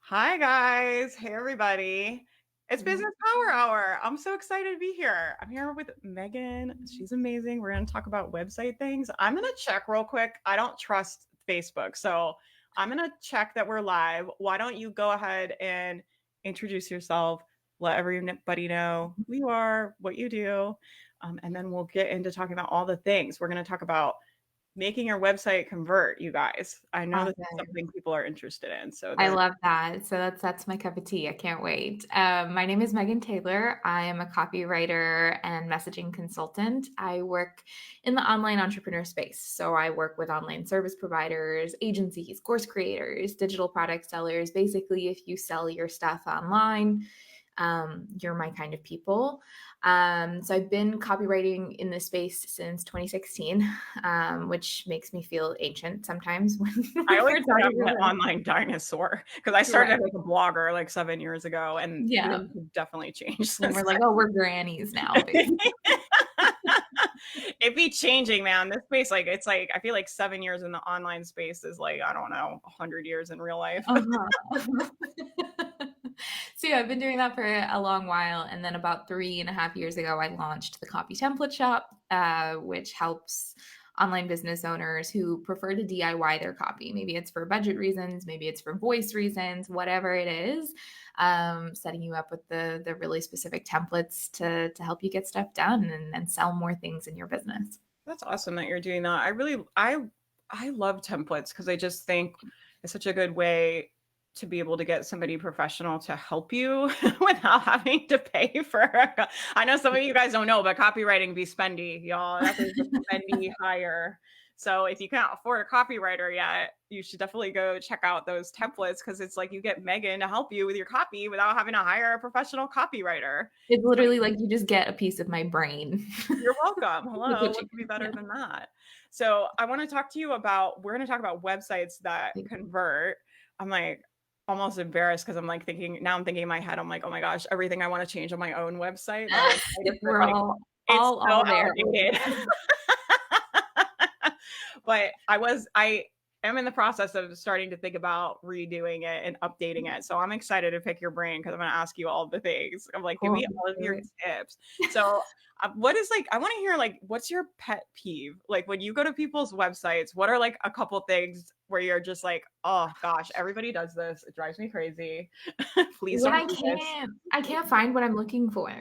Hi guys. Hey everybody. It's Mhm. Business Power Hour. I'm so excited to be here. I'm here with Megan. She's amazing. We're going to talk about website things. I'm going to check real quick. I don't trust Facebook. So I'm going to check that we're live. Why don't you go ahead and introduce yourself, let everybody know who you are, what you do, and then we'll get into talking about all the things. We're going to talk about making your website convert, you guys. I know this is Awesome. something people are interested in. So I then love that. So that's my cup of tea. I can't wait. My name is Megan Taylor. I am a copywriter and messaging consultant. I work in the online entrepreneur space. So I work with online service providers, agencies, course creators, digital product sellers. Basically, if you sell your stuff online, you're my kind of people. So I've been copywriting in this space since 2016, which makes me feel ancient sometimes when I always we're say I'm talking an about. online dinosaur because I started Right. as a blogger like 7 years ago, and Yeah. things have definitely changed And since we're like, "Oh, we're grannies now, then. basically." It be changing, man. This space, like, it's like I feel like 7 years in the online space is like, I don't know, 100 years in real life. Uh-huh. So, yeah, I've been doing that for a long while, and then about 3.5 years ago, I launched the Copy Template Shop, which helps online business owners who prefer to DIY their copy. Maybe it's for budget reasons, maybe it's for voice reasons, whatever it is, setting you up with the really specific templates to help you get stuff done and sell more things in your business. That's awesome that you're doing that. I love templates because I just think it's such a good way to be able to get somebody professional to help you without having to pay for I know some of you guys don't know, but copywriting be spendy, y'all. That is a spendy hire. So if you can't afford a copywriter yet, you should definitely go check out those templates because it's like you get Megan to help you with your copy without having to hire a professional copywriter. It's So literally like you just get a piece of my brain you're welcome. with Hello. what What you could be yeah, better than that? So I want to talk to you about, we're going to talk about websites that like, convert. I'm like almost embarrassed because I'm thinking in my head, I'm like, oh my gosh, everything I want to change on my own website. My website is we're like, all it's so there. outdated. But I am in the process of starting to think about redoing it and updating it. So I'm excited to pick your brain because I'm going to ask you all the things. I'm like, give Cool, me all of do your it. tips. So, what is like, I want to hear like, what's your pet peeve? Like, when you go to people's websites, what are like a couple things where you're just like, oh gosh, everybody does this. It drives me crazy. Please When don't do this. I can't find what I'm looking for.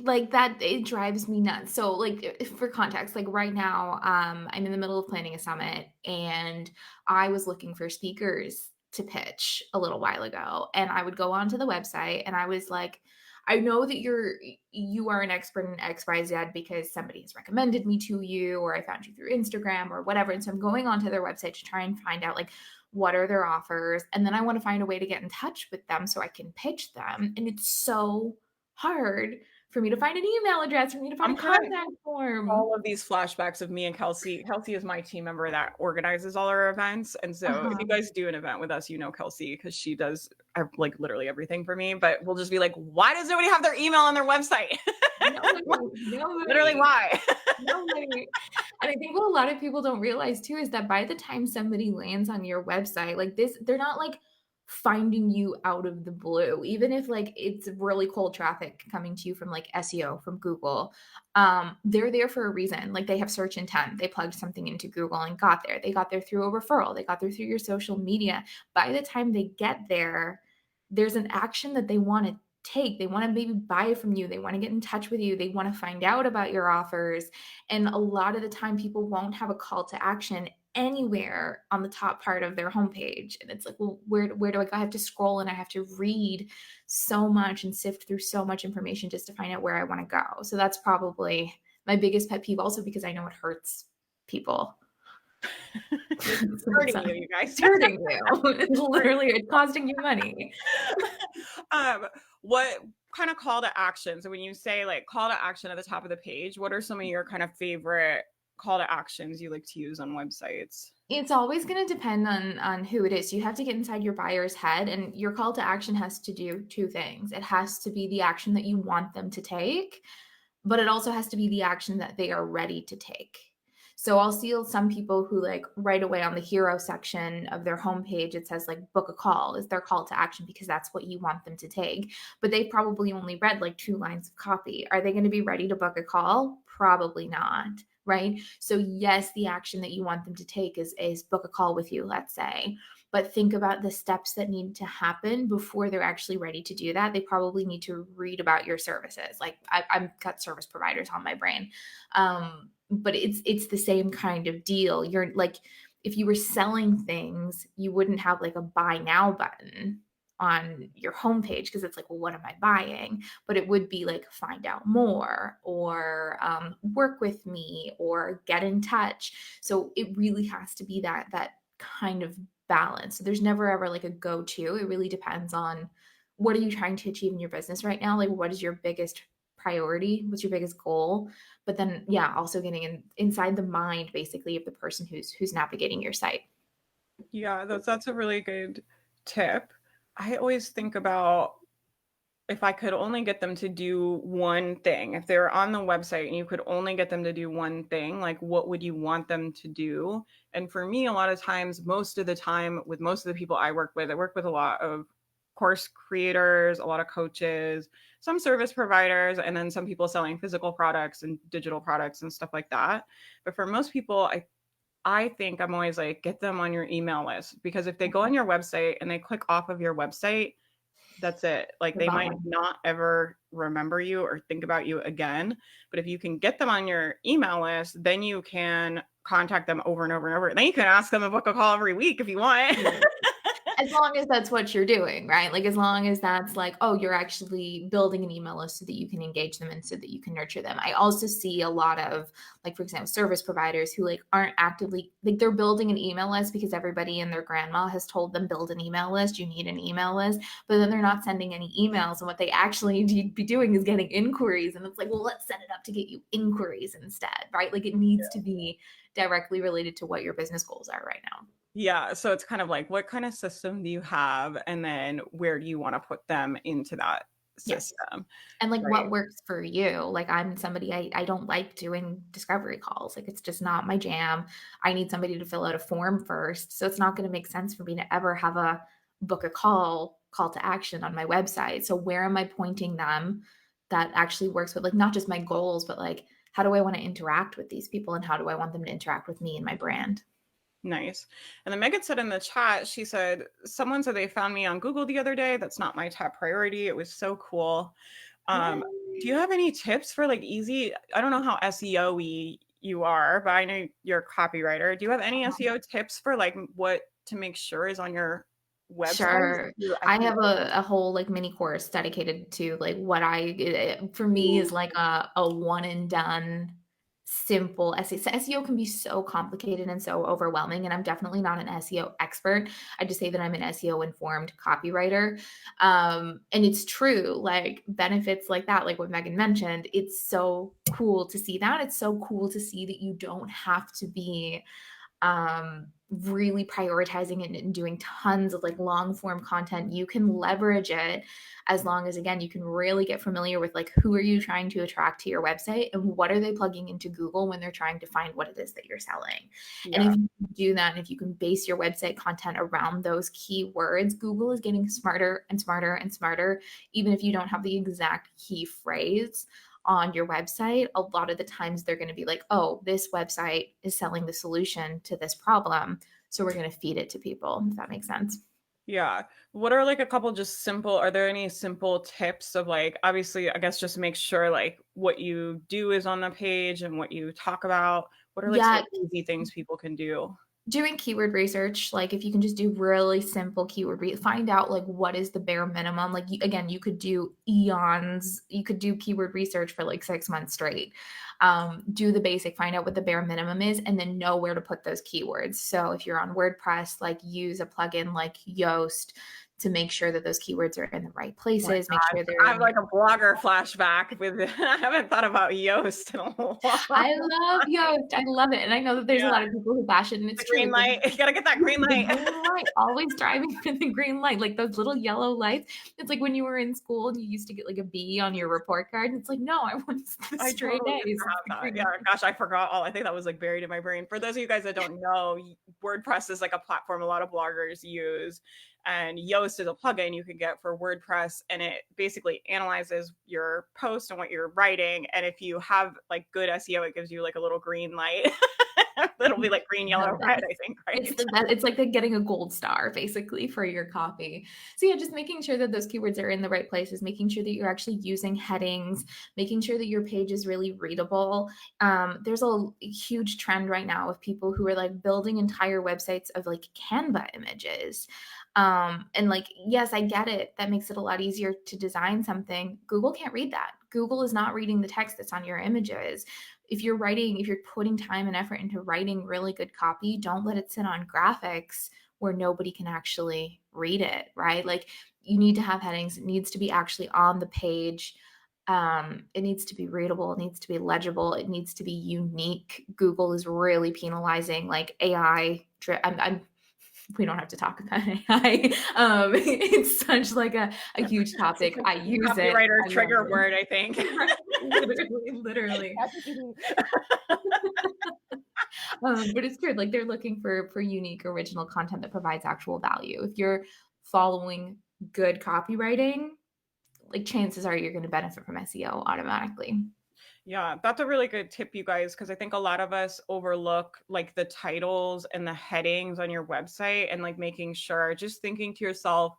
Like, that it drives me nuts. So, like, for context, like, right now, I'm in the middle of planning a summit, and I was looking for speakers to pitch a little while ago, and I would go onto the website, and I was like, "I know that you are an expert in XYZ because somebody has recommended me to you, or I found you through Instagram or whatever," and so I'm going onto their website to try and find out, like, what are their offers, and then I wanna find a way to get in touch with them so I can pitch them, and it's so hard for me to find an email address, for me to find a I'm kind of contact form. all of these flashbacks of me and Kelsey. Kelsey is my team member that organizes all our events. And so if you Uh-huh. guys do an event with us, you know Kelsey because she does like literally everything for me. But we'll just be like, why does nobody have their email on their website? Nobody, Literally, nobody, why? nobody. And I think what a lot of people don't realize too is that by the time somebody lands on your website, like this, they're not like finding you out of the blue. Even if like it's really cold traffic coming to you from like SEO from Google, they're there for a reason. Like they have search intent. They plugged something into Google and got there. They got there through a referral. They got there through your social media. By the time they get there, there's an action that they want to take. They want to maybe buy from you. They want to get in touch with you. They want to find out about your offers. And a lot of the time, people won't have a call to action anywhere on the top part of their homepage. And it's like, well, where do I go? I have to scroll and I have to read so much and sift through so much information just to find out where I want to go. So that's probably my biggest pet peeve, also because I know it hurts people. It's It's hurting you, you guys. hurting you. It's Hurting literally it's costing you money. um, what kind of call to action? So when you say like call to action at the top of the page, what are some of your kind of favorite call to actions you like to use on websites? It's always gonna depend on who it is. You have to get inside your buyer's head, and your call to action has to do 2 things. It has to be the action that you want them to take, but it also has to be the action that they are ready to take. So I'll see some people who like right away on the hero section of their homepage, it says like book a call is their call to action because that's what you want them to take. But they've probably only read like 2 lines of copy. Are they going to be ready to book a call? Probably not. Right. So yes, the action that you want them to take is book a call with you, let's say. But think about the steps that need to happen before they're actually ready to do that. They probably need to read about your services. Like I've got service providers on my brain. But it's the same kind of deal. You're like, if you were selling things, you wouldn't have like a buy now button on your homepage because it's like, well, what am I buying? But it would be like find out more or work with me or get in touch. So it really has to be that kind of balance. So there's never ever like a go-to. It really depends on what are you trying to achieve in your business right now? Like what is your biggest priority? What's your biggest goal? But then yeah, also getting inside the mind basically of the person who's navigating your site. Yeah, that's a really good tip. I always think about if I could only get them to do one thing, if they were on the website and you could only get them to do one thing, like what would you want them to do? And for me, a lot of times, most of the time, with most of the people I work with a lot of course creators, a lot of coaches, some service providers, and then some people selling physical products and digital products and stuff like that. But for most people, I think I'm always like, get them on your email list because if they go on your website and they click off of your website, that's it. Like You're they might gone. not ever remember you or think about you again. But if you can get them on your email list, then you can contact them over and over and over. And then you can ask them to book a call every week if you want. As long as that's what you're doing, right? Like as long as that's like, oh, you're actually building an email list so that you can engage them and so that you can nurture them. I also see a lot of like, for example, service providers who like aren't actively like they're building an email list because everybody and their grandma has told them build an email list, you need an email list, but then they're not sending any emails. And what they actually need to be doing is getting inquiries. And it's like, well, let's set it up to get you inquiries instead, right? Like it needs to be directly related to what your business goals are right now. Yeah. So it's kind of like, what kind of system do you have? And then where do you want to put them into that Yes. system? And like Right. what works for you. Like I'm somebody I don't like doing discovery calls. Like it's just not my jam. I need somebody to fill out a form first. So it's not going to make sense for me to ever have a book a call to action on my website. So where am I pointing them that actually works with like not just my goals, but like how do I want to interact with these people and how do I want them to interact with me and my brand? Nice. And then Megan said in the chat, she said, someone said they found me on Google the other day. That's not my top priority. It was so cool. Um, do you Yay. have any tips for like easy? I don't know how SEO-y you are, but I know you're a copywriter. Do you have any SEO tips for like what to make sure is on your website? Sure. I I can have a whole, like, mini course dedicated to, like, what for me is like a one and done simple SEO. So SEO can be so complicated and so overwhelming, and I'm definitely not an SEO expert. I just say that I'm an SEO informed copywriter. And it's true, like, benefits like that, like what Megan mentioned, it's so cool to see that. It's so cool to see that you don't have to be really prioritizing it and doing tons of like long form content. You can leverage it as long as again you can really get familiar with like who are you trying to attract to your website and what are they plugging into Google when they're trying to find what it is that you're selling. And if yeah. you do that and if you can base your website content around those keywords, Google is getting smarter and smarter and smarter. Even if you don't have the exact key phrase on your website, a lot of the times they're going to be like, oh, this website is selling the solution to this problem. So we're going to feed it to people, if that makes sense. Yeah. What are like a couple just simple, are there any simple tips of like, obviously, I guess just make sure like what you do is on the page and what you talk about? What are like some Yeah, easy things people can do? doing keyword research, like if you can just do really simple find out like what is the bare minimum. Like again, you could do eons, you could do keyword research for like 6 months straight. Do the basic, find out what the bare minimum is, and then know where to put those keywords. So if you're on WordPress, like use a plugin like Yoast to make sure that those keywords are in the right Oh my places, make gosh, sure they're I have in your like a blogger flashback with I haven't thought about Yoast in a while. I love Yoast. I love it. And I know that there's a Yeah, lot of people who bash it, and the it's true. green Like light. You gotta get that green the light. green light, always driving for the green light, like those little yellow lights. It's like when you were in school and you used to get like a B on your report card. And it's like, no, I want the I straight totally get A's. have that. Yeah, gosh, I forgot all. I think that was like buried in my brain. For those of you guys that don't know, WordPress is like a platform a lot of bloggers use, and Yoast is a plugin you can get for WordPress, and it basically analyzes your post and what you're writing. And if you have like good SEO, it gives you like a little green light. It'll be like green, yellow, red, I think, right? It's the best. It's like getting a gold star basically for your copy. So yeah, just making sure that those keywords are in the right places, making sure that you're actually using headings, making sure that your page is really readable. There's a huge trend right now of people who are like building entire websites of like Canva images. And like, yes, I get it. That makes it a lot easier to design something. Google can't read that. Google is not reading the text that's on your images. If you're putting time and effort into writing really good copy, don't let it sit on graphics where nobody can actually read it, right? Like you need to have headings. It needs to be actually on the page. It needs to be readable. It needs to be legible. It needs to be unique. Google is really penalizing like AI. We don't have to talk about AI. It's such like a huge topic. I use it. Copywriter trigger word, I think. Literally. But it's good. Like they're looking for unique, original content that provides actual value. If you're following good copywriting, like chances are you're going to benefit from SEO automatically. Yeah, that's a really good tip, you guys, because I think a lot of us overlook like the titles and the headings on your website and like making sure, just thinking to yourself,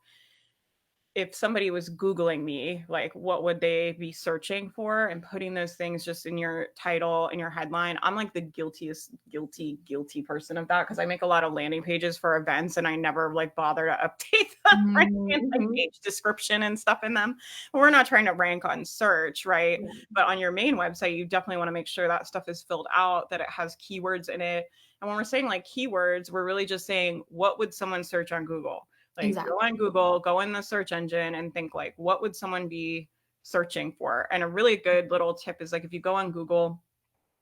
if somebody was Googling me, like what would they be searching for, and putting those things just in your title and your headline. I'm like the guilty person of that because I make a lot of landing pages for events and I never like bother to update them, right? And like page description and stuff in them. We're not trying to rank on search, right? But on your main website, you definitely want to make sure that stuff is filled out, that it has keywords in it. And when we're saying like keywords, we're really just saying, what would someone search on Google? Like go on Google, go in the search engine and think like, what would someone be searching for? And a really good little tip is like, if you go on Google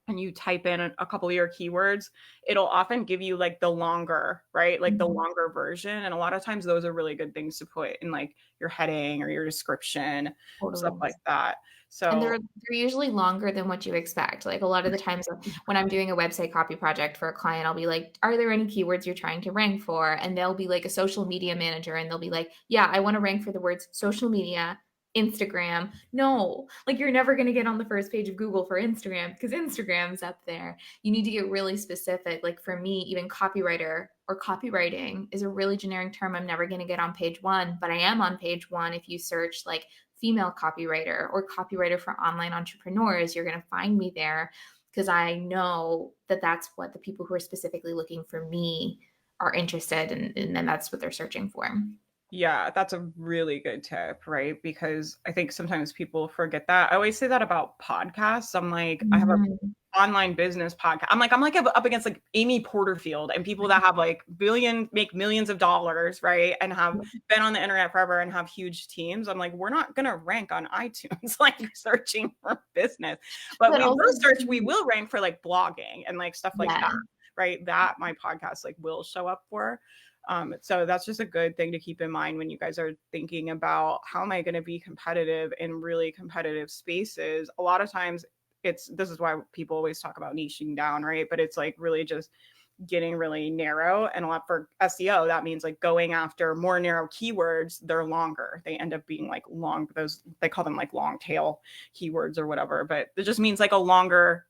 and you type in a couple of your keywords, it'll often give you like the longer, right? Like the longer version. And a lot of times those are really good things to put in like your heading or your description, stuff like that. So, and they're usually longer than what you expect. Like a lot of the times when I'm doing a website copy project for a client, I'll be like, are there any keywords you're trying to rank for? And they'll be like a social media manager and they'll be like, yeah, I want to rank for the words social media, Instagram. No, like you're never going to get on the first page of Google for Instagram because Instagram's up there. You need to get really specific. Like for me, even copywriter or copywriting is a really generic term. I'm never going to get on page one, but I am on page one. If you search like female copywriter or copywriter for online entrepreneurs, you're going to find me there because I know that that's what the people who are specifically looking for me are interested in, and then that's what they're searching for. Yeah, that's a really good tip, right? Because I think sometimes people forget that. I always say that about podcasts. I'm like, I have an online business podcast. I'm like up against like Amy Porterfield and people that have like make millions of dollars, right? And have been on the internet forever and have huge teams. I'm like, we're not gonna rank on iTunes like searching for business, but we will rank for like blogging and like stuff like that, right? That my podcast like will show up for. So that's just a good thing to keep in mind when you guys are thinking about how am I going to be competitive in really competitive spaces. A lot of times this is why people always talk about niching down, right? But it's like really just getting really narrow. And a lot for SEO, that means like going after more narrow keywords. They're longer. They end up being like long, they call them like long tail keywords or whatever, but it just means like a longer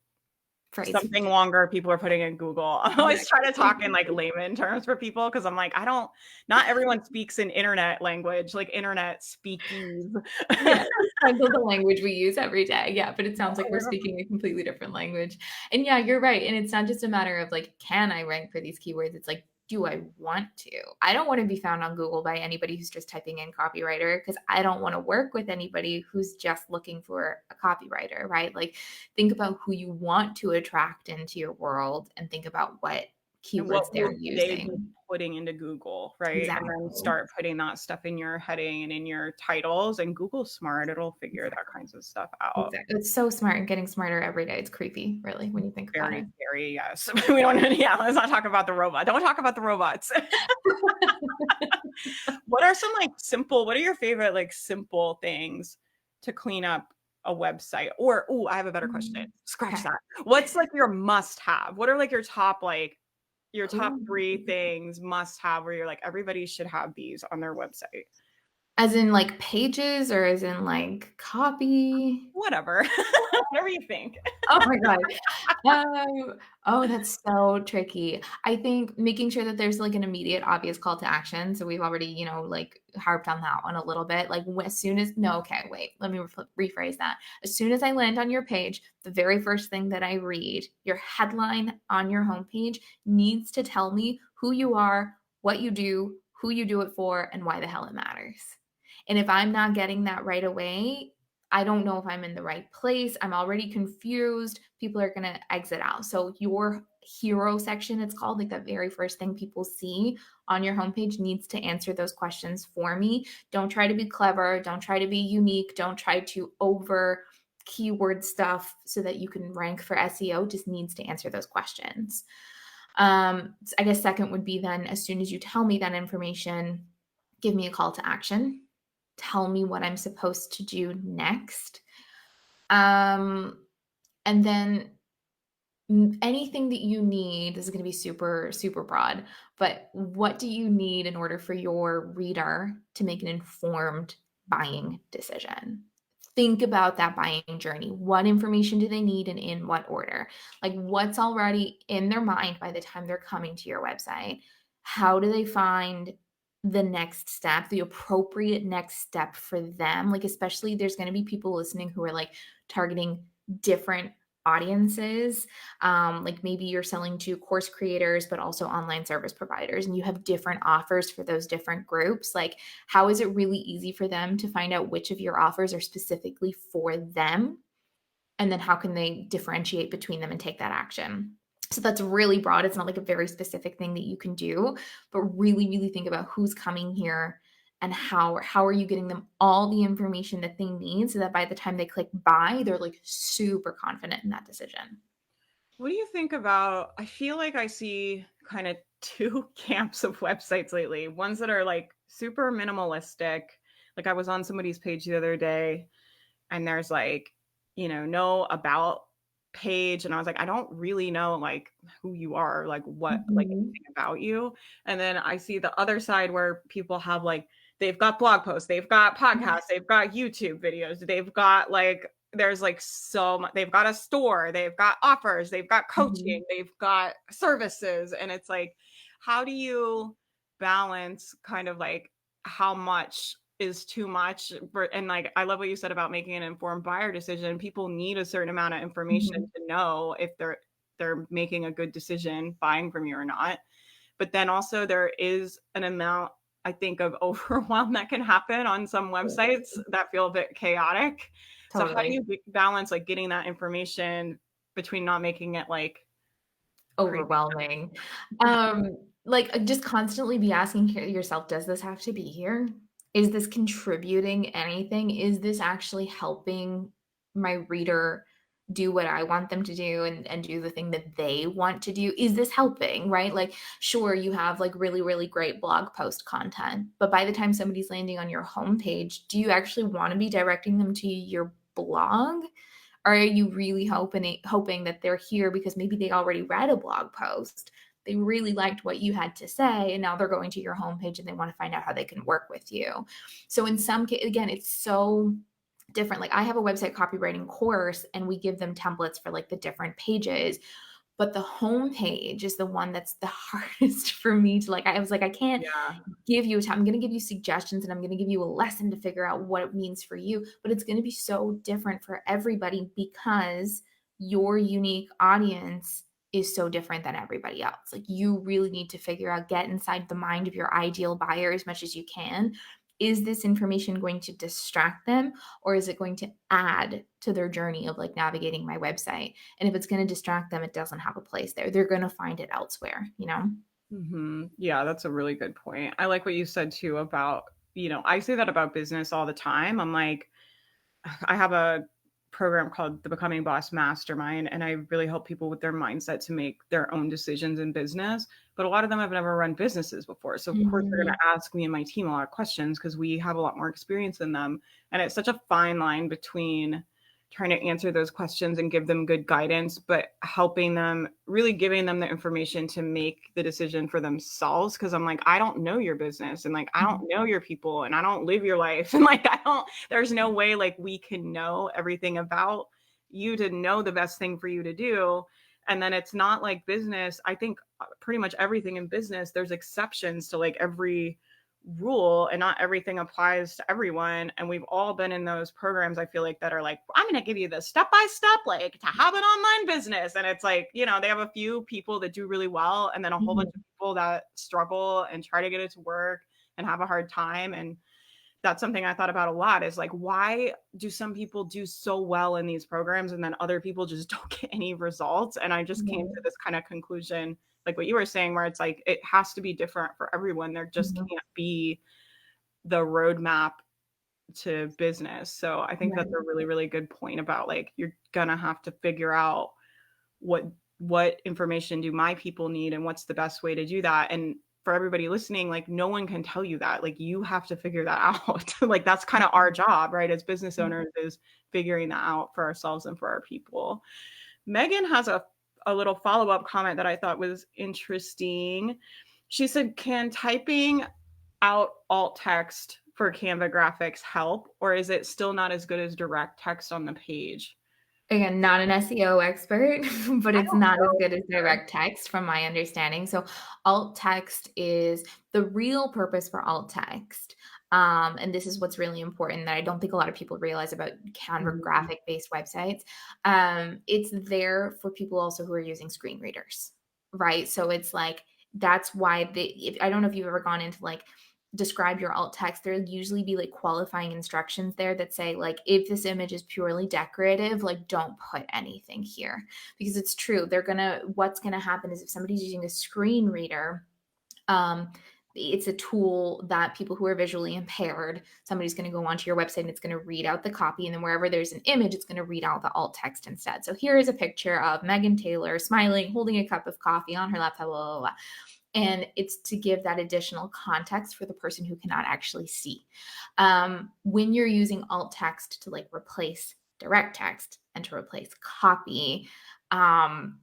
phrase. Something longer people are putting in Google. I always try to talk in like layman terms for people because I'm like, not everyone speaks in internet language, like internet speaking. Yeah, that's the language we use every day. Yeah, but it sounds like we're speaking a completely different language. And yeah, you're right. And it's not just a matter of like, can I rank for these keywords? It's like, do I want to? I don't want to be found on Google by anybody who's just typing in copywriter because I don't want to work with anybody who's just looking for a copywriter, right? Like think about who you want to attract into your world and think about what keywords they're using. Putting into Google, right? Exactly. And then start putting that stuff in your heading and in your titles, and Google's smart. It'll figure that kinds of stuff out. Exactly. It's so smart and getting smarter every day. It's creepy, really, when you think about it. Very, yes. We don't, let's not talk about the robot. Don't talk about the robots. What are some what are your favorite like simple things to clean up a website? Or, oh, I have a better question. Mm, Scratch 'kay. that. What's like your must have? What are like your top Ooh. 3 things must have where you're like, everybody should have these on their website? As in, like, pages or as in, like, copy? Whatever. Whatever you think. Oh my god. Oh, that's so tricky. I think making sure that there's, like, an immediate obvious call to action, so we've already, like, harped on that one a little bit, like, as soon as no, okay, wait, let me rephrase that. As soon as I land on your page, the very first thing that I read, your headline on your homepage needs to tell me who you are, what you do, who you do it for, and why the hell it matters. And if I'm not getting that right away, I don't know if I'm in the right place. I'm already confused. People are going to exit out. So your hero section, it's called, like the very first thing people see on your homepage needs to answer those questions for me. Don't try to be clever. Don't try to be unique. Don't try to over keyword stuff so that you can rank for SEO. Just needs to answer those questions. I guess second would be then as soon as you tell me that information, give me a call to action. Tell me what I'm supposed to do next. Um, and then anything that you need, this is going to be super, super broad, but what do you need in order for your reader to make an informed buying decision? Think about that buying journey. What information do they need and in what order? Like what's already in their mind by the time they're coming to your website? How do they find the next step, the appropriate next step for them? Like, especially there's going to be people listening who are like targeting different audiences. Like maybe you're selling to course creators, but also online service providers, and you have different offers for those different groups. Like, how is it really easy for them to find out which of your offers are specifically for them? And then how can they differentiate between them and take that action? So that's really broad. It's not like a very specific thing that you can do, but really, really think about who's coming here and how are you getting them all the information that they need so that by the time they click buy, they're like super confident in that decision. What do you think about I feel like I see kind of 2 camps of websites lately. Ones that are like super minimalistic. Like I was on somebody's page the other day and there's like, no about page and I was like, I don't really know like who you are, like what like Mhm. anything about you. And then I see the other side where people have like they've got blog posts, they've got podcasts, they've got YouTube videos, they've got like there's like so much they've got a store, they've got offers, they've got Mhm. coaching, they've got services and it's like how do you balance kind of like how much is too much and like I love what you said about making an informed buyer decision. People need a certain amount of information Mhm. to know if they're making a good decision buying from you or not. But then also there is an amount I think of overwhelm that can happen on some websites that feel a bit chaotic. So how do Totally. you balance like getting that information between not making it like crazy? Overwhelming. Um, like, just constantly be asking yourself, "Does this have to be here? Is this contributing anything? Is this actually helping my reader do what I want them to do and do the thing that they want to do? Is this helping?" Right? Like, sure, you have, like, really, really great blog post content, but by the time somebody's landing on your homepage, do you actually wanna be directing them to your blog? Or are you really hoping that they're here because maybe they already read a blog post, they really liked what you had to say, and now they're going to your homepage and they want to find out how they can work with you. So in some case, again, it's so different. Like I have a website copywriting course and we give them templates for like the different pages, but the homepage is the one that's the hardest for me to like. I was like, I can't Yeah. give you a time. I'm going to give you suggestions and I'm going to give you a lesson to figure out what it means for you, but it's going to be so different for everybody because your unique audience is so different than everybody else. Like you really need to figure out, get inside the mind of your ideal buyer as much as you can. Is this information going to distract them or is it going to add to their journey of like navigating my website? And if it's going to distract them, it doesn't have a place there. They're going to find it elsewhere, you know? Yeah, that's a really good point. I like what you said too about, I say that about business all the time. I'm like, I have a program called the Becoming Boss Mastermind, and I really help people with their mindset to make their own decisions in business. But a lot of them have never run businesses before. So, of course, they're going Mhm. to ask me and my team a lot of questions because we have a lot more experience than them. And it's such a fine line between trying to answer those questions and give them good guidance, but helping them, really giving them the information to make the decision for themselves. Cause I'm like, I don't know your business and like, I don't Mhm. know your people and I don't live your life. And like, there's no way like we can know everything about you to know the best thing for you to do. And then it's not like business. I think pretty much everything in business, there's exceptions to like every rule and not everything applies to everyone. And we've all been in those programs, I feel like, that are like, I'm going to give you the step by step, like to have an online business. And it's like, you know, they have a few people that do really well and then a whole bunch Mhm. of people that struggle and try to get it to work and have a hard time. And that's something I thought about a lot is like, why do some people do so well in these programs and then other people just don't get any results? And I just came to Right. this kind of conclusion, like what you were saying, where it's like, it has to be different for everyone. There just Mhm. can't be the roadmap to business. So I think that's Right. a really, really good point about like, you're gonna have to figure out what what information do my people need and what's the best way to do that. And for everybody listening, like no one can tell you that. Like you have to figure that out. Like that's kind of our Mhm. job, right? As business Mhm. owners is figuring that out for ourselves and for our people. Megan has a little follow-up comment that I thought was interesting. She said, can typing out alt text for Canva graphics help, or is it still not as good as direct text on the page? Again, not an SEO expert, but I it's don't not as know good as either. direct text from my understanding. So alt text is the real purpose for alt text. And this is what's really important that I don't think a lot of people realize about Canva Mhm. graphic based websites. It's there for people also who are using screen readers, right? So it's like, that's why if I don't know if you've ever gone into like describe your alt text, there'll usually be like qualifying instructions there that say like if this image is purely decorative, like don't put anything here, because it's true, what's gonna happen is if somebody's using a screen reader, um it's a tool that people who are visually impaired, somebody's going to go onto your website and it's going to read out the copy, and then wherever there's an image, it's going to read out the alt text instead. So here is a picture of Megan Taylor smiling, holding a cup of coffee on her laptop, blah, blah, blah. And it's to give that additional context for the person who cannot actually see. When you're using alt text to like replace direct text and to replace copy, um,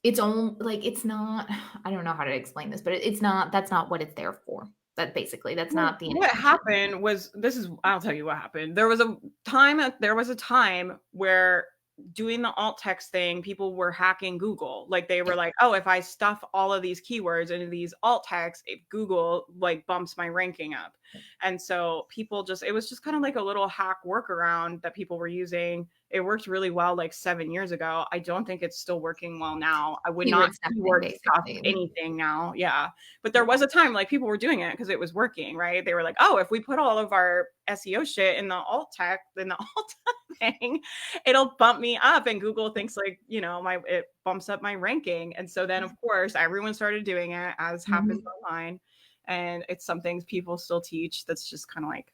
it's only like it's not. I don't know how to explain this, but it's not. That's not what it's there for. That basically, that's Well, not the what intention. happened was this is I'll tell you what happened. There was a time where doing the alt text thing, people were hacking Google. Like they were Yeah, like, "Oh, if I stuff all of these keywords into these alt texts, Google like bumps my ranking up." And so people just it was just kind of like a little hack workaround that people were using. It worked really well like 7 years ago. I don't think it's still working well now. I would not keyword stuffing, keyword stuff basically. anything now. Yeah. But there Yeah, was a time like people were doing it because it was working, right? They were like, oh, if we put all of our SEO shit in the alt tech, then the alt thing, it'll bump me up. And Google thinks like, you know, it bumps up my ranking. And so then of course everyone started doing it as happens mhm. online. And it's something people still teach that's just kind of like,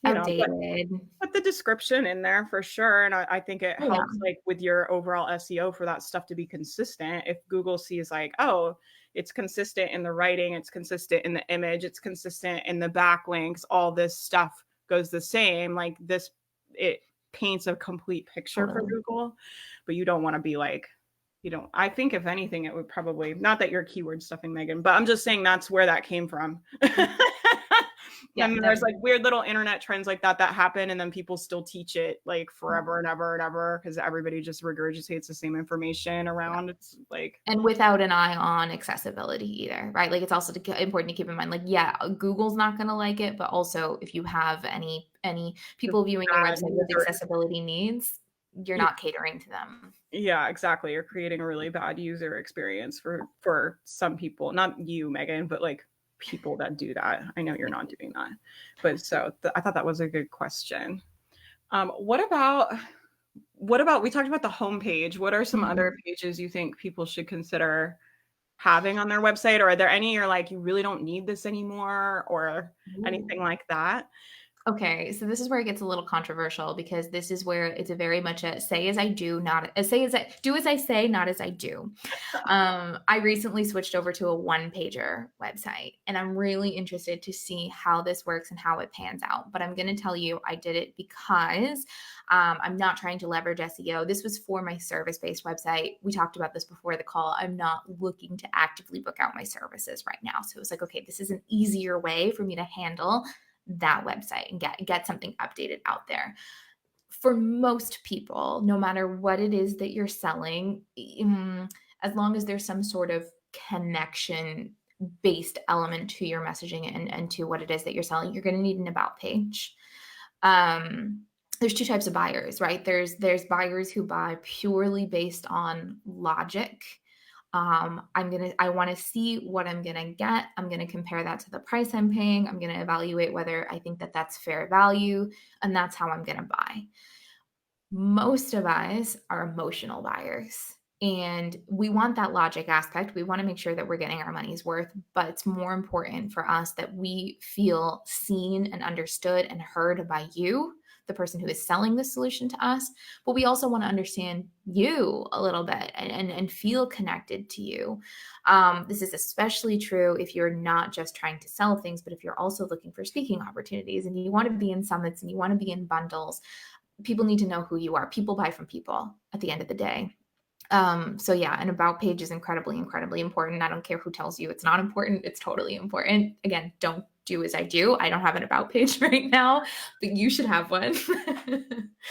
you know, Outdated. put the description in there for sure. And I think it Oh yeah, helps like with your overall SEO for that stuff to be consistent. If Google sees like, oh, it's consistent in the writing, it's consistent in the image, it's consistent in the backlinks, all this stuff goes the same, like this, it paints a complete picture for totally. Google. But you don't want to be like, you don't, I think if anything, it would probably not that you're keyword stuffing, Megan, but I'm just saying that's where that came from. Yeah, And there's like definitely. weird little internet trends like that that happen, and then people still teach it like forever and ever and ever because everybody just regurgitates the same information Yeah. around. It's like, And without an eye on accessibility either, right? Like, it's also important to keep in mind, like, yeah, Google's not gonna like it, but also if you have any just people viewing your bad website with user. accessibility needs, you're Yeah, not catering to them. yeah, exactly. You're creating a really bad user experience for some people. Not you, Megan, but like people that do that. I know you're not doing that, but so I thought that was a good question. What about we talked about the homepage? What are some Mhm. other pages you think people should consider having on their website? Or are there any you're like, you really don't need this anymore or anything Ooh. like that? Okay, so this is where it gets a little controversial because this is where it's a very much a say as I do, not a say as I do as I say, not as I do. I recently switched over to a one pager website and I'm really interested to see how this works and how it pans out. But I'm going to tell you, I did it because I'm not trying to leverage SEO. This was for my service based website. We talked about this before the call. I'm not looking to actively book out my services right now. So it was like, okay, this is an easier way for me to handle that website and get something updated out there. For most people, no matter what it is that you're selling, as long as there's some sort of connection based element to your messaging and to what it is that you're selling, you're going to need an about page. Um, there's two types of buyers, right? There's buyers who buy purely based on logic. I want to see what I'm going to get. I'm going to compare that to the price I'm paying. I'm going to evaluate whether I think that that's fair value, and that's how I'm going to buy. Most of us are emotional buyers. And we want that logic aspect. We want to make sure that we're getting our money's worth, but it's more important for us that we feel seen and understood and heard by you, the person who is selling the solution to us. But we also want to understand you a little bit and feel connected to you. This is especially true if you're not just trying to sell things, but if you're also looking for speaking opportunities and you want to be in summits and you want to be in bundles. People need to know who you are. People buy from people at the end of the day. So yeah, an about page is incredibly, incredibly important. I don't care who tells you it's not important. It's totally important. Again, don't do as I do. I don't have an about page right now, but you should have one.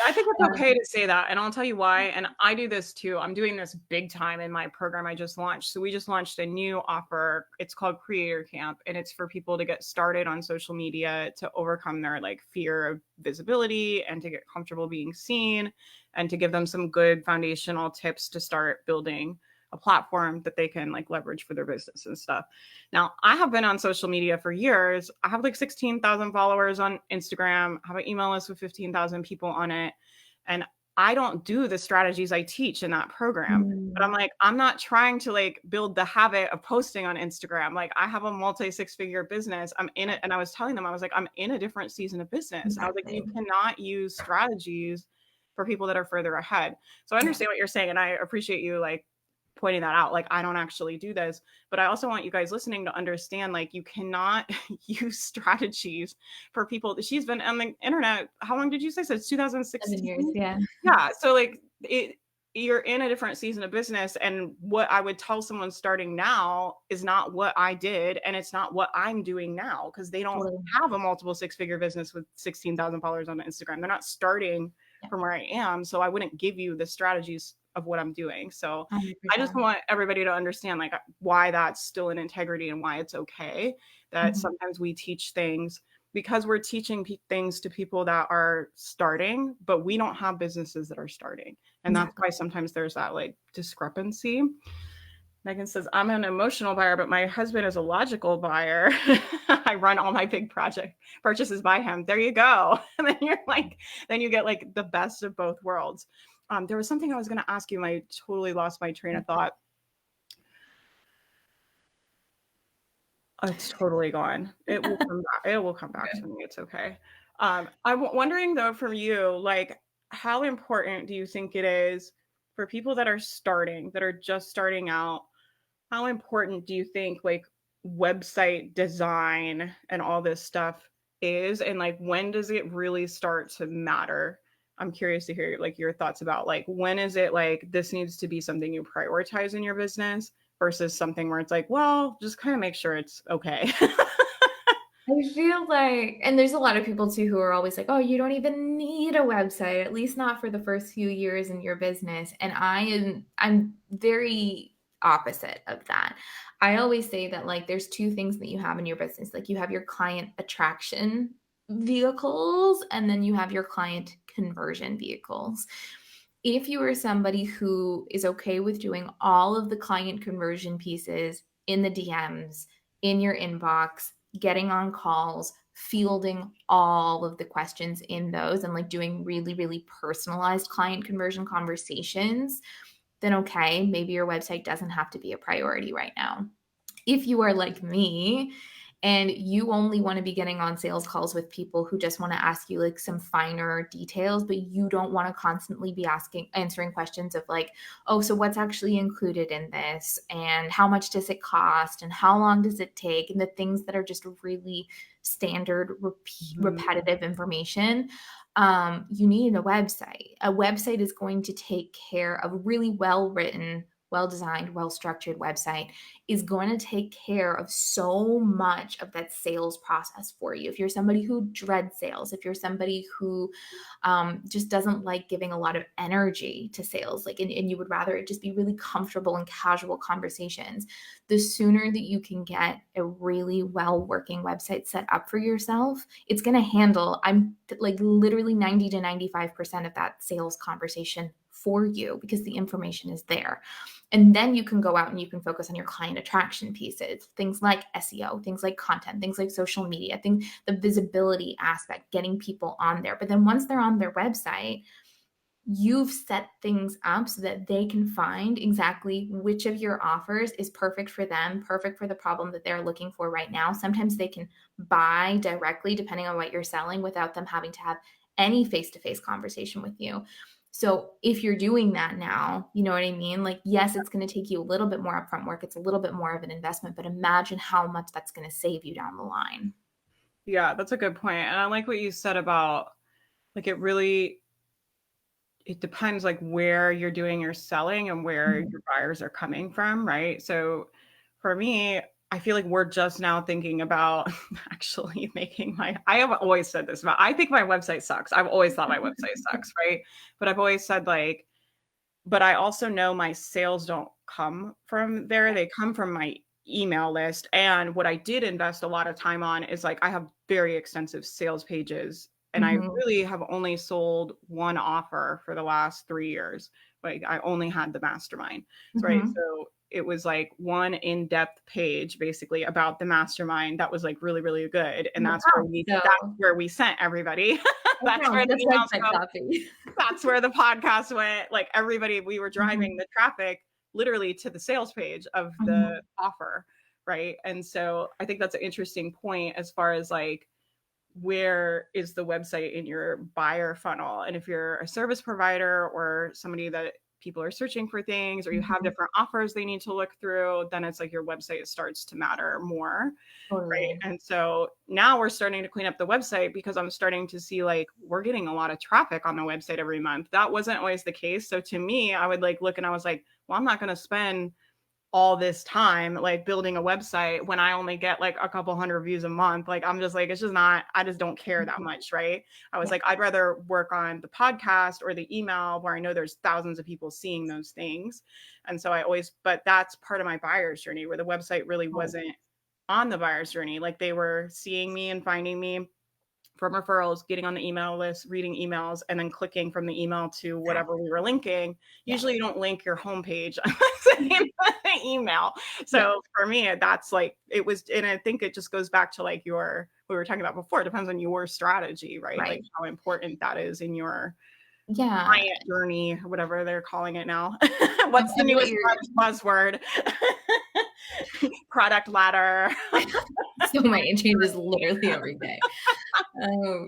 I think it's okay to say that, and I'll tell you why. And I do this too. I'm doing this big time in my program I just launched. So we just launched a new offer. It's called Creator Camp, and it's for people to get started on social media to overcome their like fear of visibility and to get comfortable being seen and to give them some good foundational tips to start building a platform that they can like leverage for their business and stuff. Now, I have been on social media for years. I have like 16,000 followers on Instagram. I have an email list with 15,000 people on it. And I don't do the strategies I teach in that program. But I'm like, I'm not trying to like build the habit of posting on Instagram. Like I have a multi six-figure business. I'm in it. And I was telling them, I was like, I'm in a different season of business. And I was like, you cannot use strategies for people that are further ahead. So I understand what you're saying. And I appreciate you like pointing that out. Like I don't actually do this, but I also want you guys listening to understand like you cannot use strategies for people. She's been on the internet, how long did you say? So it's 7 years, 2016. yeah. Yeah, so like you're in a different season of business, and what I would tell someone starting now is not what I did, and it's not what I'm doing now, because they don't Totally. have a multiple six-figure business with 16,000 followers on Instagram. They're not starting from where I am, so I wouldn't give you the strategies of what I'm doing. So I just 100%. want everybody to understand like why that's still an integrity and why it's okay that sometimes we teach things because we're teaching things to people that are starting, but we don't have businesses that are starting. And that's Exactly. why sometimes there's that like discrepancy. Megan says, I'm an emotional buyer, but my husband is a logical buyer. I run all my big project purchases by him. There you go. And then you're like, then you get like the best of both worlds. There was something I was going to ask you, and I totally lost my train of thought. Oh, it's totally gone. It will come back. It will come back to me. It's okay. I'm wondering though, from you, like, how important do you think it is for people that are starting, that are just starting out? How important do you think like website design and all this stuff is? And like, when does it really start to matter? I'm curious to hear like your thoughts about like, when is it like this needs to be something you prioritize in your business versus something where it's like, well, just kind of make sure it's okay. I feel like, and there's a lot of people too who are always like, oh, you don't even need a website, at least not for the first few years in your business. And I'm very opposite of that. I always say that like there's two things that you have in your business. Like you have your client attraction vehicles and then you have your client conversion vehicles. If you are somebody who is okay with doing all of the client conversion pieces in the DMs, in your inbox, getting on calls, fielding all of the questions in those, and like doing really, really personalized client conversion conversations, then okay, maybe your website doesn't have to be a priority right now. If you are like me And you only want to be getting on sales calls with people who just want to ask you like some finer details, but you don't want to constantly be answering questions of like, oh, so what's actually included in this? And how much does it cost? And how long does it take? And the things that are just really standard, Mhm. repetitive information. You need a website. A website is going to take care of a really well written, well designed, well structured website is going to take care of so much of that sales process for you. If you're somebody who dreads sales, if you're somebody who just doesn't like giving a lot of energy to sales, like, and you would rather it just be really comfortable and casual conversations, the sooner that you can get a really well working website set up for yourself, it's going to handle, I'm like literally 90 to 95% of that sales conversation for you because the information is there. And then you can go out and you can focus on your client attraction pieces, things like SEO, things like content, things like social media, I think the visibility aspect, getting people on there. But then once they're on their website, you've set things up so that they can find exactly which of your offers is perfect for them, perfect for the problem that they're looking for right now. Sometimes they can buy directly, depending on what you're selling, without them having to have any face to face conversation with you. So if you're doing that now, you know what I mean? Like, yes, it's going to take you a little bit more upfront work. It's a little bit more of an investment, but imagine how much that's going to save you down the line. Yeah, that's a good point. And I like what you said about like it depends like where you're doing your selling and where Mhm. your buyers are coming from, right? So for me, I feel like we're just now thinking about actually making I have always said this about I think my website sucks. I've always thought my website sucks, right? But I've always said like but I also know my sales don't come from there. They come from my email list. And what I did invest a lot of time on is like I have very extensive sales pages and I Mhm. really have only sold one offer for the last 3 years. Like I only had the mastermind. Right? Mhm. So it was like one in-depth page basically about the mastermind that was like really really good and Wow. that's So where we sent everybody. that That's where counts. the That's emails website go. copy. That's where the podcast went. Like everybody, we were driving Mhm. the traffic literally to the sales page of the Mhm. offer, right? And so I think that's an interesting point as far as like where is the website in your buyer funnel? And if you're a service provider or somebody that people are searching for things or you have Mhm. different offers they need to look through, then it's like your website starts to matter more. Right. Totally. And so now we're starting to clean up the website because I'm starting to see like we're getting a lot of traffic on the website every month. That wasn't always the case. So to me, I would like look and I was like, well, I'm not going to spend all this time like building a website when I only get like a couple hundred views a month. Like I'm just like, it's just not, I just don't care that Mhm. much. Right. I was Yeah. like, I'd rather work on the podcast or the email where I know there's thousands of people seeing those things. And so I always, but that's part of my buyer's journey where the website really Right. wasn't on the buyer's journey. Like they were seeing me and finding me from referrals, getting on the email list, reading emails, and then clicking from the email to whatever we were linking. Yeah. Usually you don't link your homepage unless Mhm. in the email. Yeah. So for me, that's like it was, and I think it just goes back to like your we were talking about before. It depends on your strategy, right? Like Right. how important that is in your Yeah. client journey, whatever they're calling it now. No, What's the I get what newest you're buzzword? Product ladder. so my it changes literally every day.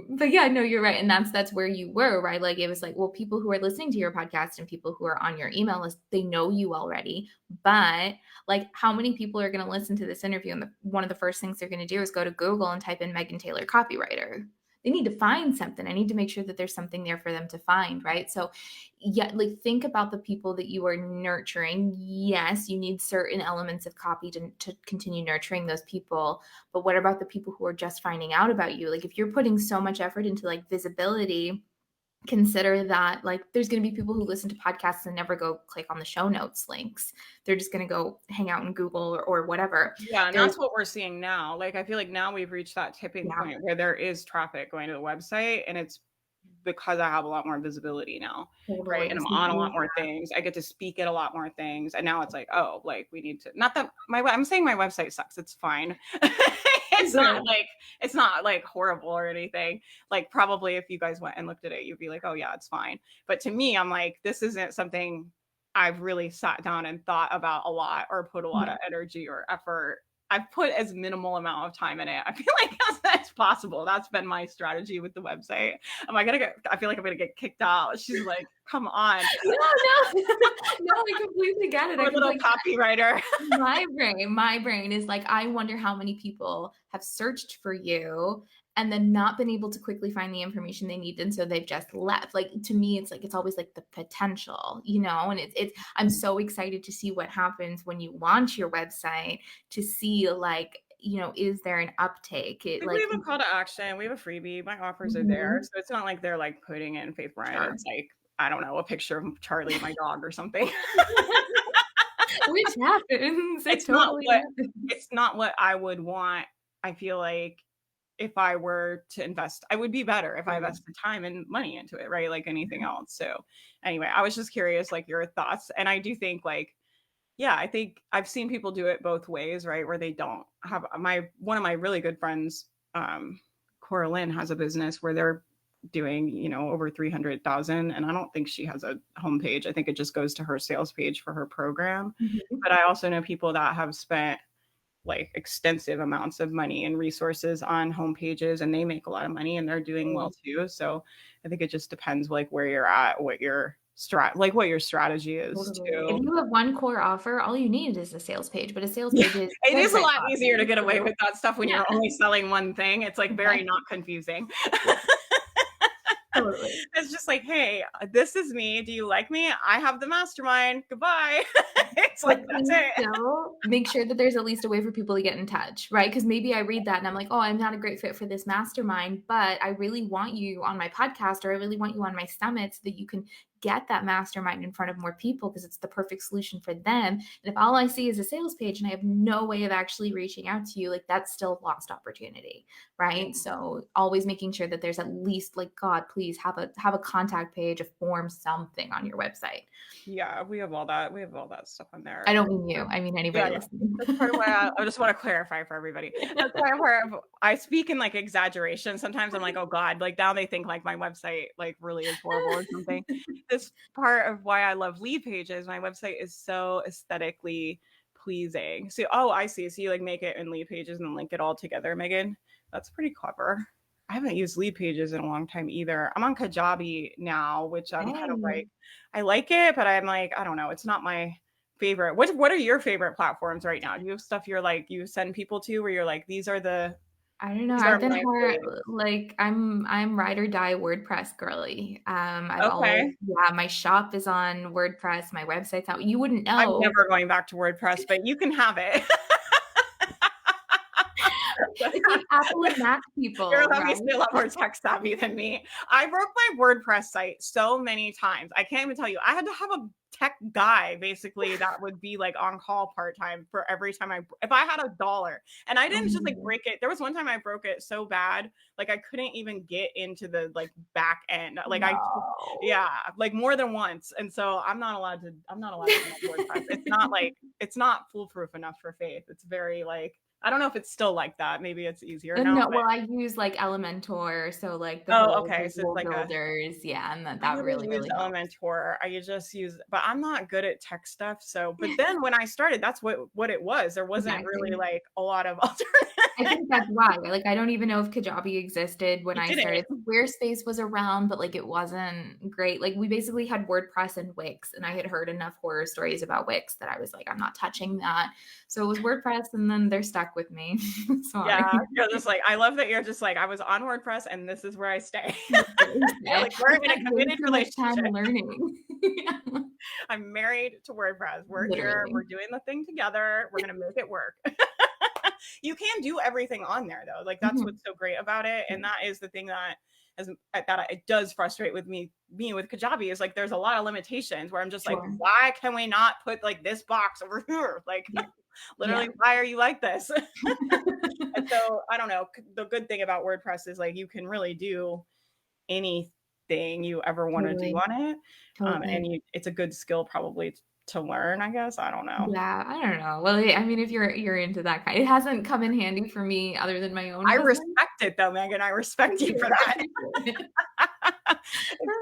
But yeah, no, you're right. And that's where you were, right? Like it was like, well, people who are listening to your podcast and people who are on your email list, they know you already. But like how many people are going to listen to this interview? And one of the first things they're going to do is go to Google and type in Megan Taylor copywriter. They need to find something. I need to make sure that there's something there for them to find, right? So yeah, like think about the people that you are nurturing. Yes, you need certain elements of copy to continue nurturing those people, but what about the people who are just finding out about you? Like if you're putting so much effort into like visibility, consider that like there's going to be people who listen to podcasts and never go click on the show notes links. They're just going to go hang out in Google or whatever. Yeah, and There's that's what we're seeing now. Like, I feel like now we've reached that tipping yeah, point where there is traffic going to the website, and it's because I have a lot more visibility now, right? And totally. I'm So on a lot use more things. I get to speak at a lot more things, and now it's like, oh, like we need to. Not that I'm saying my website sucks. It's fine. that. it's not Good. like it's not like horrible or anything. Like probably if you guys went and looked at it, you'd be like, oh yeah, it's fine. But to me, I'm like, this isn't something I've really sat down and thought about a lot or put a lot Yeah. of energy or effort I've put as minimal amount of time in it. I feel like that's possible. That's been my strategy with the website. I feel like I'm gonna get kicked out. She's like, come on. No, no. No, I completely get it. I Poor little completely copywriter. my brain is like, I wonder how many people have searched for you and then not been able to quickly find the information they need, and so they've just left. Like, to me, it's like, it's always like the potential, and it's I'm so excited to see what happens when you launch your website, to see, like, is there an uptake? It Like, we like have a call to action. We have a freebie. My offers are there. Mhm. So it's not like they're like putting in Faith Mariah. Sure. It's like, I don't know, a picture of Charlie, my dog, or something. Which happens. It It's not totally what happens. it's not what I would want. I feel like if I were to invest, I would be better if I Right. invested time and money into it, right? Like anything else. So anyway, I was just curious, like your thoughts. And I do think like, yeah, I think I've seen people do it both ways, right? Where they don't have one of my really good friends, Cora Lynn, has a business where they're doing, over 300,000. And I don't think she has a homepage. I think it just goes to her sales page for her program. Mhm. But I also know people that have spent like extensive amounts of money and resources on homepages, and they make a lot of money and they're doing well too. So I think it just depends like where you're at, what your strategy is Totally. If too. you have one core offer, all you need is a sales page, but a sales page is It is a website lot easier to copy. get away with that stuff when Yeah, you're only selling one thing. It's like very exactly. not confusing. Yeah, totally. It's just like, hey, this is me. Do you like me? I have the mastermind. Goodbye. It's But like, that's please it. still make sure that there's at least a way for people to get in touch, right? Because maybe I read that and I'm like, "Oh, I'm not a great fit for this mastermind, but I really want you on my podcast, or I really want you on my summit so that you can get that mastermind in front of more people because it's the perfect solution for them." And if all I see is a sales page and I have no way of actually reaching out to you, like, that's still lost opportunity, right? So always making sure that there's at least, like, God, please have a contact page, a form, something on your website. Yeah, we have all that. We have all that stuff on I there. don't mean you, I mean Yeah, anybody yeah. listening. That's part of why I just wanna clarify for everybody. That's why I speak in, like, exaggeration. Sometimes I'm like, "Oh god," like, now they think, like, my website, like, really is horrible or something. This part of why I love lead pages, my website is so aesthetically pleasing. So I see. So you, like, make it in lead pages and then link it all together, Megan? That's pretty clever. I haven't used lead pages in a long time either. I'm on Kajabi now, which I'm kind of like Dang. I like it, but I'm like, I don't know, it's not my favorite. What are your favorite platforms right now? Do you have stuff you're like you send people to where you're like, I don't know, these I've are been my hard faves. like, I'm ride or die WordPress girly. I've always Okay. yeah, my shop is on WordPress, my website's out you wouldn't I'm know. never going back to WordPress, but you can have it. It's like Apple and Mac You're people, right? obviously a lot more tech savvy than me. I broke my WordPress site so many times. I can't even tell you. I had to have a tech guy basically that would be like on call part time for every time if I had $1 and I Oh didn't just like my break it. There was one time I broke it so bad, like I couldn't even get into the like back end. Like no. yeah, like more than once. And so I'm not allowed to be on WordPress. It's not foolproof enough for Faith. It's very like I don't know if it's still like that. Maybe it's easier now, No, but well, I use, like, Elementor, so, like, the oh, whole okay. So it's visual like a builders, yeah, and that I that never really, use really helps. Elementor. I just use, but I'm not good at tech stuff. So, but then when I started, that's what it was. There wasn't really Exactly. like a lot of I alternatives. think that's why, like, I don't even know if Kajabi existed when It I didn't. started. Squarespace was around, but, like, it wasn't great. Like, we basically had WordPress and Wix, and I had heard enough horror stories about Wix that I was like, "I'm not touching that." So it was WordPress, and then they're stuck with me. Yeah, Sorry. you're just like I love that you're just like I was on WordPress and this is where I stay. You're like we're I in a spent way committed too much time relationship. learning. Yeah, I'm married to WordPress. We're here. literally. We're doing the thing together. We're gonna make it work. You can do everything on there though. Like that's Mhm. what's so great about it, and that is the thing that it does frustrate with me with Kajabi is like there's a lot of limitations where I'm just like, Sure. why can we not put like this box over here? Like Yeah. Yeah. literally, why are you like this? And so I don't know. The good thing about WordPress is like you can really do anything you ever want to do Totally. on it, Totally. and it's a good skill probably to learn. I guess I don't know. Yeah, I don't know. Well, I mean, if you're into that kind it hasn't come in handy for me other than my own I business. respect it though, Megan. I respect Thank you you. for I that. appreciate it.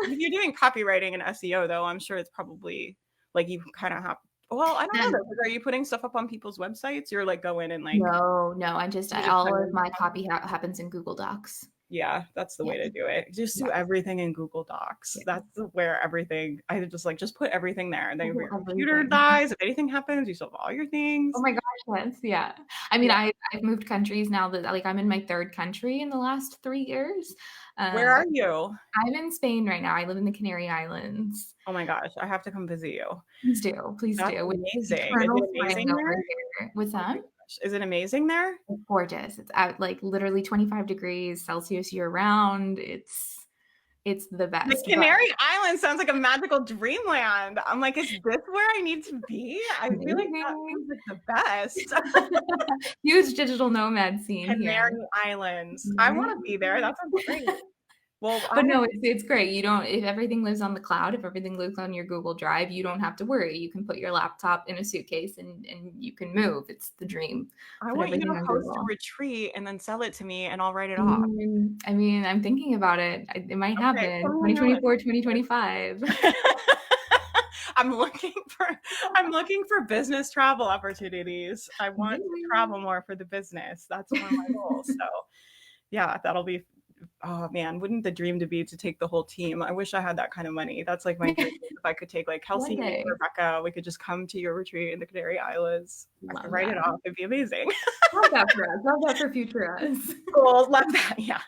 If you're doing copywriting and SEO though, I'm sure it's probably like you kind of have Well, I don't know And though, 'cause are you putting stuff up on people's websites? You're, like, going and, like, no, no, you just all send of them my stuff? copy happens in Google Docs. Yeah, that's the Yeah, way to do it. Just do yeah, everything in Google Docs. yeah. Where everything I just, like, just put everything there, and then if Google your computer everything. dies, if anything happens, you still have all your Oh things. my gosh, yes, yeah. I mean, Yeah. I've moved countries now that like, I'm in my 3rd country in the last 3 years. Where Um, are you? I'm in Spain right now, I live in the Canary Islands. Oh my gosh, I have to come visit you. Please That's do, with amazing. Is eternal it spring amazing over there? here. What's Oh my that? gosh. Is it amazing there? It's gorgeous. It's at, like, literally 25 degrees Celsius year round. It's the The best, but Canary Islands sounds like a magical dreamland. I'm like, "Is this where I need to be?" I feel like that maybe. sounds like the best. Huge digital nomad scene here. Canary Islands. I Right? wanna be there. That sounds great. Well, I But no, have it's great. You don't if everything lives on the cloud, if everything lives on your Google Drive, you don't have to worry. You can put your laptop in a suitcase and you can move. It's the dream. I Put want you everything to on host a Google. retreat and then sell it to me, and I'll write it off. I mean, I'm thinking about it. It might Okay, happen. put me on your list. 2024, 2025. I'm looking for I'm looking for business travel opportunities. I want to travel more for the business. That's one of my goals. So, yeah, that'll be oh man, wouldn't the dream to be to take the whole team? I wish I had that kind of money. That's like my dream. If I could take like One Kelsey, me, and day. Rebecca, we could just come to your retreat in the Canary Islands. I could Love write it that. off. It'd be amazing. Love that for us. Love that for future us. Cool. Love that. Yeah.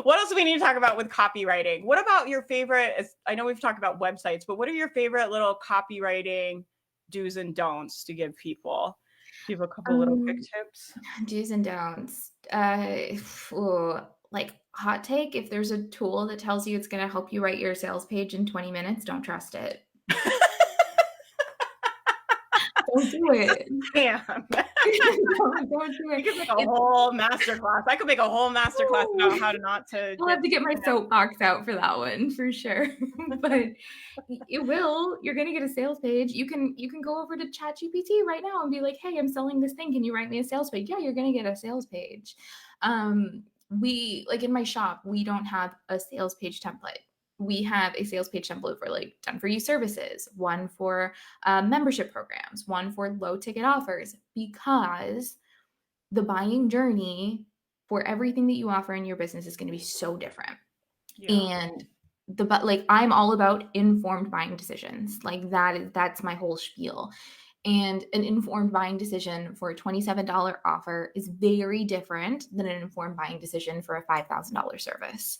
What else do we need to talk about with copywriting? What about your favorite? I know we've talked about websites, but what are your favorite little copywriting do's and don'ts to give people? Do you have a couple little quick Um, tips? Do's and don'ts. Ooh, like hot take, if there's a tool that tells you it's gonna help you write your sales page in 20 minutes, don't trust it. Don't do It's it. a scam. Don't do You it. could make a It's whole master class. I could make a whole master class about how to not to I'll get have to get my scammed. soapbox out for that one for sure. But it will. You're gonna get a sales page. You can go over to ChatGPT right now and be like, "Hey, I'm selling this thing. Can you write me a sales page?" Yeah, you're gonna get a sales page. We like in my shop, we don't have a sales page template. We have a sales page template for like done for you services, one for membership programs, one for low ticket offers, because the buying journey for everything that you offer in your business is going to be so different. Yeah. And but like I'm all about informed buying decisions. Like that's my whole spiel. And an informed buying decision for a $27 offer is very different than an informed buying decision for a $5,000 service.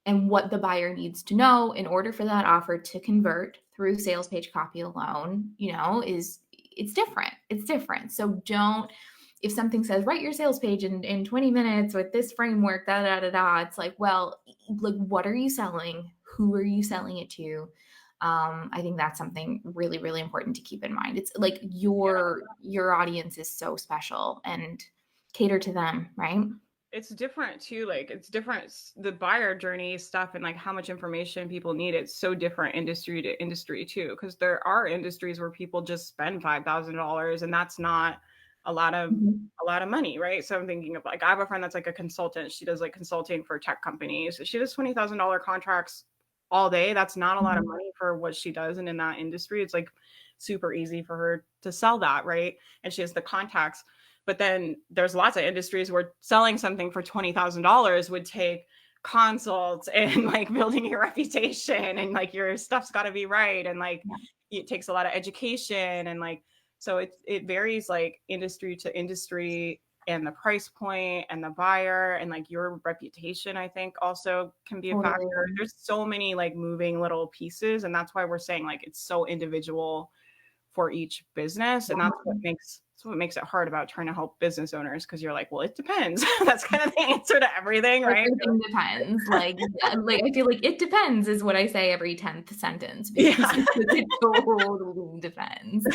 And what the buyer needs to know in order for that offer to convert through sales page copy alone, is it's different. It's different. So don't if something says write your sales page in 20 minutes with this framework, da da da da, it's like, well, like what are you selling? Who are you selling it to? I think that's something really, really important to keep in mind. It's like Yeah. your audience is so special and cater to them, right? It's different too. Like it's different. The buyer journey stuff and like how much information people need. It's so different industry to industry too. Because there are industries where people just spend $5,000 and that's not a lot of Mhm. a lot of money, right? So I'm thinking of like I have a friend that's like a consultant. She does like consulting for tech companies. She does $20,000 contracts all day. That's not a lot of Mhm. money for what she does. And in that industry, it's like super easy for her to sell that, right? And she has the contacts. But then there's lots of industries where selling something for $20,000 would take consults and like building your reputation and like your stuff's got to be right and like Yeah, it takes a lot of education and like so it varies like industry to industry and the price point and the buyer and like your reputation I think also can be a factor. totally. There's so many like moving little pieces and that's why we're saying like it's so individual for each business. And that's what makes it hard about trying to help business owners because you're like, well, it depends. That's kind of the answer to everything, right? Everything depends, like, I feel like "it depends" is what I say every 10th sentence because Yeah. it totally depends.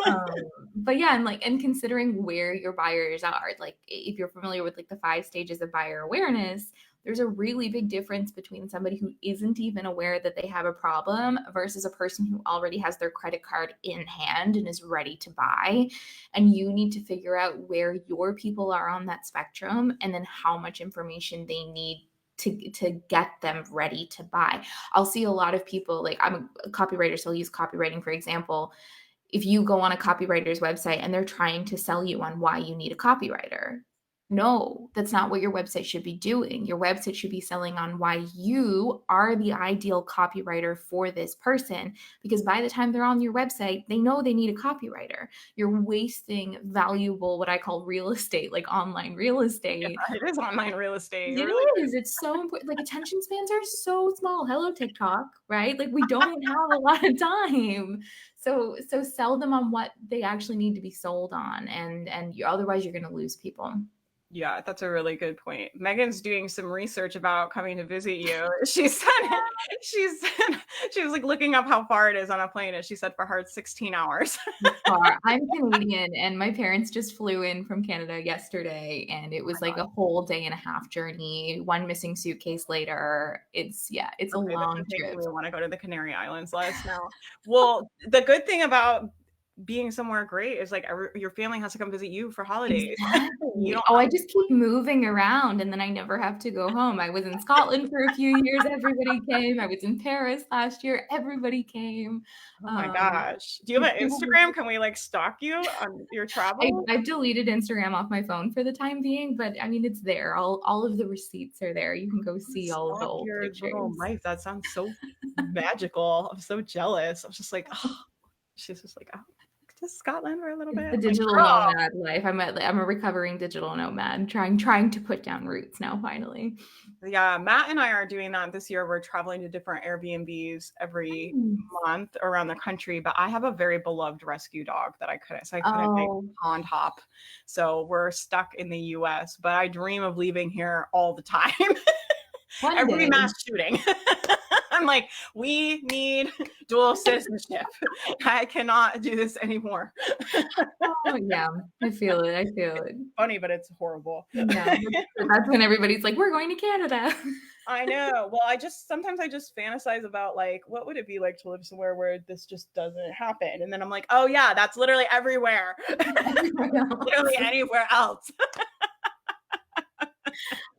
Um, but yeah, and considering where your buyers are, like, if you're familiar with, like, the 5 stages of buyer awareness, there's a really big difference between somebody who isn't even aware that they have a problem versus a person who already has their credit card in hand and is ready to buy. And you need to figure out where your people are on that spectrum and then how much information they need to get them ready to buy. I'll see a lot of people, like I'm a copywriter, so I'll use copywriting for example. if you go on a copywriter's website and they're trying to sell you on why you need a copywriter. No, that's not what your website should be doing. Your website should be selling on why you are the ideal copywriter for this person, because by the time they're on your website, they know they need a copywriter. You're wasting valuable, what I call real estate, like online real Yeah, estate. it is online real estate. It It really is. is. It's so important. Like, attention spans are so small. Hello, TikTok, right? Like, we don't have a lot of time. So sell them on what they actually need to be sold on, and otherwise you're going to lose people. Yeah, that's a really good point. Megan's doing some research about coming to visit you. She said she said she was like looking up how far it is on a plane, and she said for her it's 16 hours. Far. I'm Canadian, and my parents just flew in from Canada yesterday, and it was like a whole day and a half journey. One missing suitcase later. It's a Okay, this long is making trip. me want to go to the Canary Islands. Let us know. Well, the good thing about being somewhere great is like your family has to come visit you for holidays. You Exactly. don't Oh, have I just keep moving around and then I never have to go home. I was in Scotland for a few years, everybody came. I was in Paris last year, everybody came. Oh my gosh. Do you It's have an super. Instagram? Can we like stalk you on your travels? I've deleted Instagram off my phone for the time being, but I mean, it's there. All of the receipts are there. You can go see all of the Stalk old your little pictures. life. That sounds so magical. I'm so jealous. I was just like, oh, she's just like, oh, to Scotland for a little It's bit. the I'm like, digital girl. nomad life. I'm a recovering digital nomad, trying to put down roots now finally. Yeah, Matt and I are doing that this year. We're traveling to different Airbnbs every month around the country, but I have a very beloved rescue dog that I couldn't make Oh, pond hop. So we're stuck in the US, but I dream of leaving here all the time. one Every day. mass shooting. I'm like, we need dual citizenship. I cannot do this anymore. Oh, yeah. I feel it. I feel it. Funny, but it's horrible. Yeah, that's when everybody's like, "We're going to Canada." I know. Well, sometimes I just fantasize about like what would it be like to live somewhere where this just doesn't happen. And then I'm like, oh yeah, that's literally everywhere. Literally anywhere else.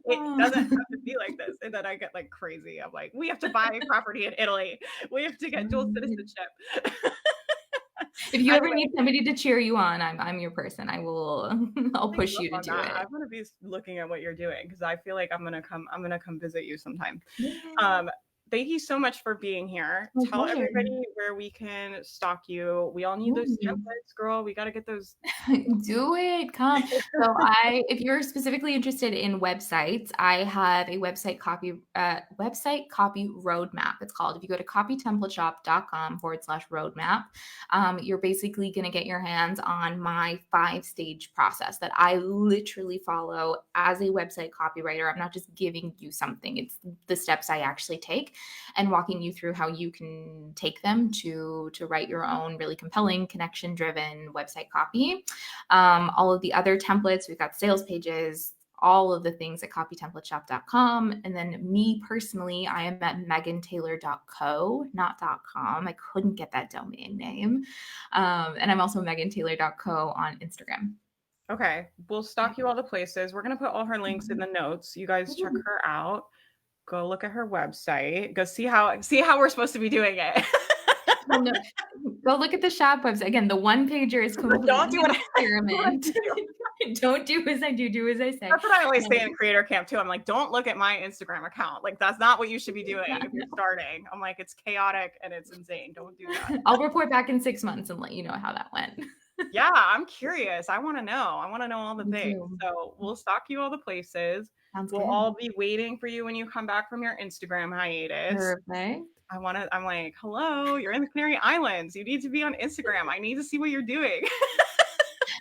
It doesn't have to be like this. And then I get like crazy. I'm like, we have to buy property in Italy. We have to get dual citizenship. If you ever Anyway, need somebody to cheer you on, I'm your person. I'll thank push you you to on do that. I it. want to be looking at what you're doing because I feel like I'm gonna come visit you sometime. Yeah, Um, thank you so much for being here. my Tell pleasure. everybody where we can stalk you. We all need those Ooh. templates, girl. We got to get those. Do it, come. So if you're specifically interested in websites, I have a website copy roadmap. It's called. If you go to copytemplateshop.com/roadmap, you're basically going to get your hands on my 5-stage process that I literally follow as a website copywriter. I'm not just giving you something; it's the steps I actually take, and walking you through how you can take them to write your own really compelling, connection-driven website copy. All of the other templates, we've got sales pages, all of the things at copytemplateshop.com. And then me personally, I am at megantaylor.co, not .com. I couldn't get that domain name. And I'm also megantaylor.co on Instagram. Okay, we'll stalk you all the places. We're gonna put all her links in the notes. You guys check Ooh. her out. Go look at her website. Go see how we're supposed to be doing it. Well, no, go look at the shop website. Again, the one pager is Don't completely do an what I experiment. do. Don't do as I do as I say. That's what I always say in creator camp too. I'm like, don't look at my Instagram account. Like, that's not what you should be doing if you're starting. I'm like, it's chaotic and it's insane. Don't do that. I'll report back in 6 months and let you know how that went. Yeah, I'm curious. I want to know. I want to know all the Me things. too. So we'll stalk you all the places. Sounds We'll good. all be waiting for you when you come back from your Instagram hiatus. Perfect. I'm like, hello, you're in the Canary Islands. You need to be on Instagram. I need to see what you're doing.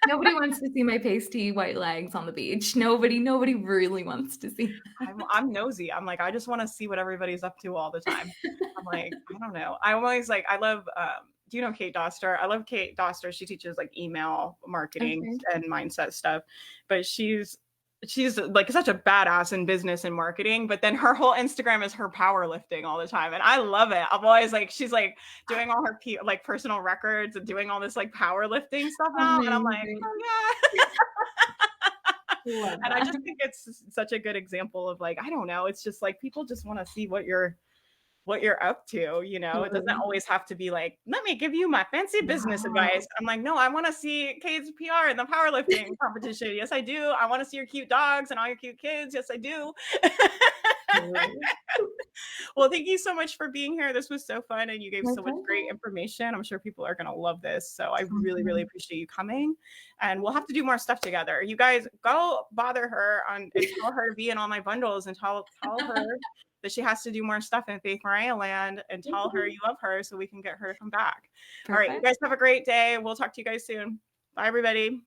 Nobody wants to see my pasty white legs on the beach. Nobody really wants to see that. I'm nosy. I'm like, I just want to see what everybody's up to all the time. I'm like, I don't know. I always like, I love, do you know Kate Doster? I love Kate Doster. She teaches like email marketing Okay. and mindset stuff, but she's like such a badass in business and marketing, but then her whole Instagram is her powerlifting all the time. And I love it. I'm always like, she's like doing all her like personal records and doing all this like powerlifting stuff now. And I'm like, Amazing. oh yeah. Love And I that. just think it's such a good example of like, I don't know. It's just like people just want to see what you're what you're up to, you know? It doesn't Totally. always have to be like, "Let me give you my fancy business advice." Wow. I'm like, "No, I wanna see Kate's PR in the powerlifting competition. Yes, I do. I wanna see your cute dogs and all your cute kids. Yes, I do." Totally. Well, thank you so much for being here. This was so fun, and you gave My so much great pleasure. information. I'm sure people are gonna love this. So I really, really Awesome. appreciate you coming, and we'll have to do more stuff together. You guys go bother her on and tell her to be in all my bundles and tell her that she has to do more stuff in Faith Mariah land and tell her you love her so we can get her to come back. All right, you Perfect. guys have a great day. We'll talk to you guys soon. Bye, everybody.